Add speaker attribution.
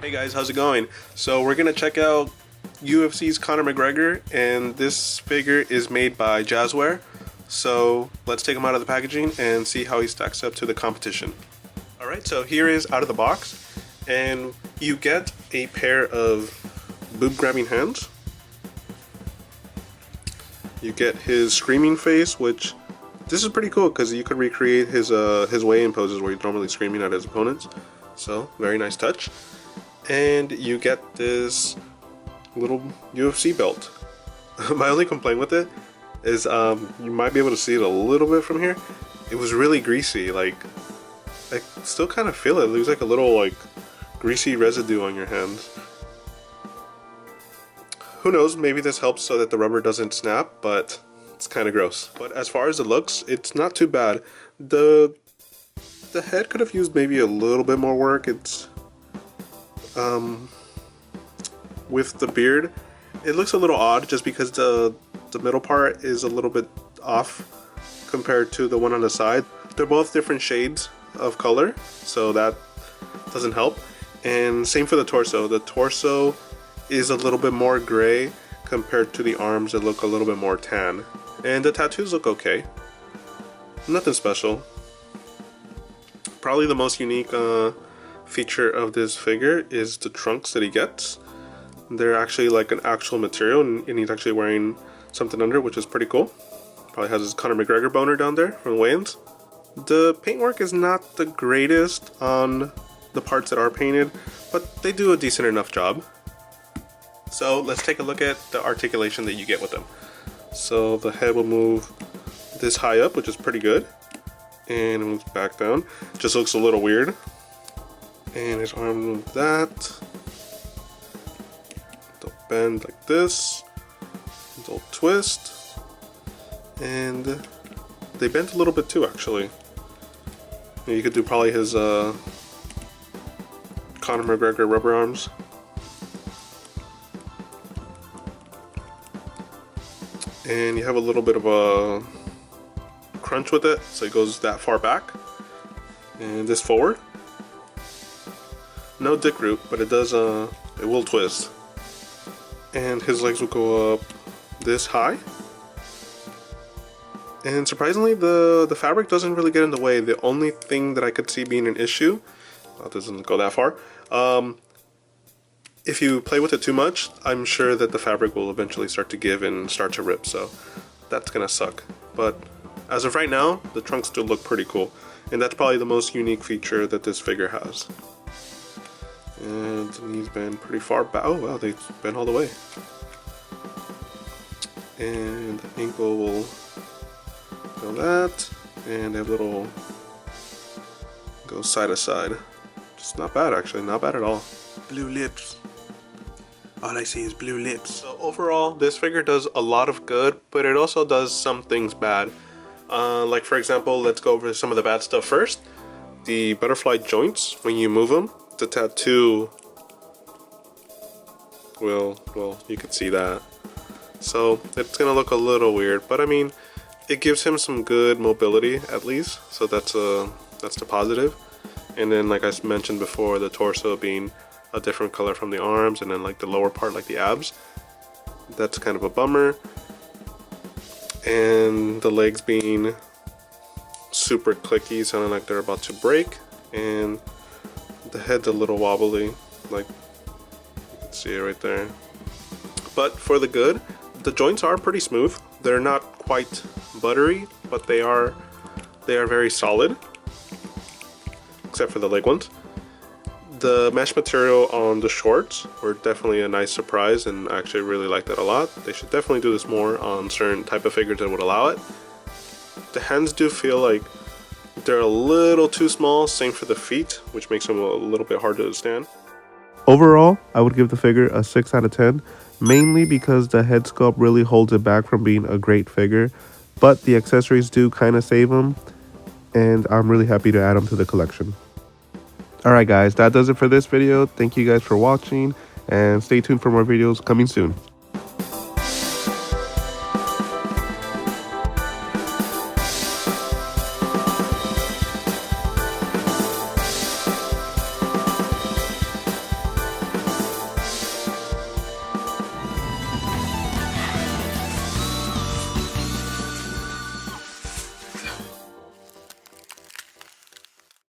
Speaker 1: Hey guys, how's it going? So we're gonna check out UFC's Conor McGregor, and this figure is made by Jazzware. So let's take him out of the packaging and see how he stacks up to the competition. Alright, so here is out of the box, and you get a pair of boob grabbing hands. You get his screaming face, which this is pretty cool because you could recreate his weigh-in poses where he's normally screaming at his opponents. So very nice touch. And you get this little UFC belt. My only complaint with it is you might be able to see it a little bit from here. It was really greasy. Like, I still kind of feel it. It leaves like a little like greasy residue on your hands. Who knows, maybe this helps so that the rubber doesn't snap, but it's kind of gross. But as far as it looks, it's not too bad. The head could have used maybe a little bit more work. It's with the beard, it looks a little odd just because the middle part is a little bit off compared to the one on the side. They're both different shades of color, so that doesn't help. And same for the torso. The torso is a little bit more gray compared to the arms that look a little bit more tan. And the tattoos look okay. Nothing special. Probably the most unique feature of this figure is the trunks that he gets. They're actually like an actual material, and he's actually wearing something under, which is pretty cool. Probably has his Conor McGregor boner down there from the weigh-ins. The paintwork is not the greatest on the parts that are painted, but they do a decent enough job. So let's take a look at the articulation that you get with them. So the head will move this high up, which is pretty good, and it moves back down. Just looks a little weird. And his arm moves that. They'll bend like this. They'll twist. And they bend a little bit too, actually. You could do probably his Conor McGregor rubber arms. And you have a little bit of a crunch with it, so it goes that far back. And this forward. No dick root, but it does, it will twist. And his legs will go up this high. And surprisingly, the fabric doesn't really get in the way. The only thing that I could see being an issue, well, it doesn't go that far, if you play with it too much, I'm sure that the fabric will eventually start to give and start to rip, so that's gonna suck. But as of right now, the trunks still look pretty cool. And that's probably the most unique feature that this figure has. And the knees bend pretty far back. Oh wow, they bend all the way. And the ankle will go that. And they have little go side to side. Just not bad actually, not bad at all. Blue lips. All I see is blue lips. So overall, this figure does a lot of good, but it also does some things bad. Like for example, let's go over some of the bad stuff first. The butterfly joints, when you move them, the tattoo will, well, you can see that. So it's gonna look a little weird, but I mean, it gives him some good mobility at least, so that's the positive. And then like I mentioned before, the torso being a different color from the arms, and then like the lower part, like the abs, that's kind of a bummer. And the legs being super clicky, sounding like they're about to break, and the head's a little wobbly, like you can see it right there. But for the good, the joints are pretty smooth. They're not quite buttery, but they are very solid, except for the leg ones. The mesh material on the shorts were definitely a nice surprise, and I actually really like that a lot. They should definitely do this more on certain type of figures that would allow it. The hands do feel like they're a little too small, same for the feet, which makes them a little bit hard to stand. Overall, I would give the figure a 6 out of 10, mainly because the head sculpt really holds it back from being a great figure, but the accessories do kind of save them, and I'm really happy to add them to the collection. Alright guys, that does it for this video. Thank you guys for watching, and stay tuned for more videos coming soon.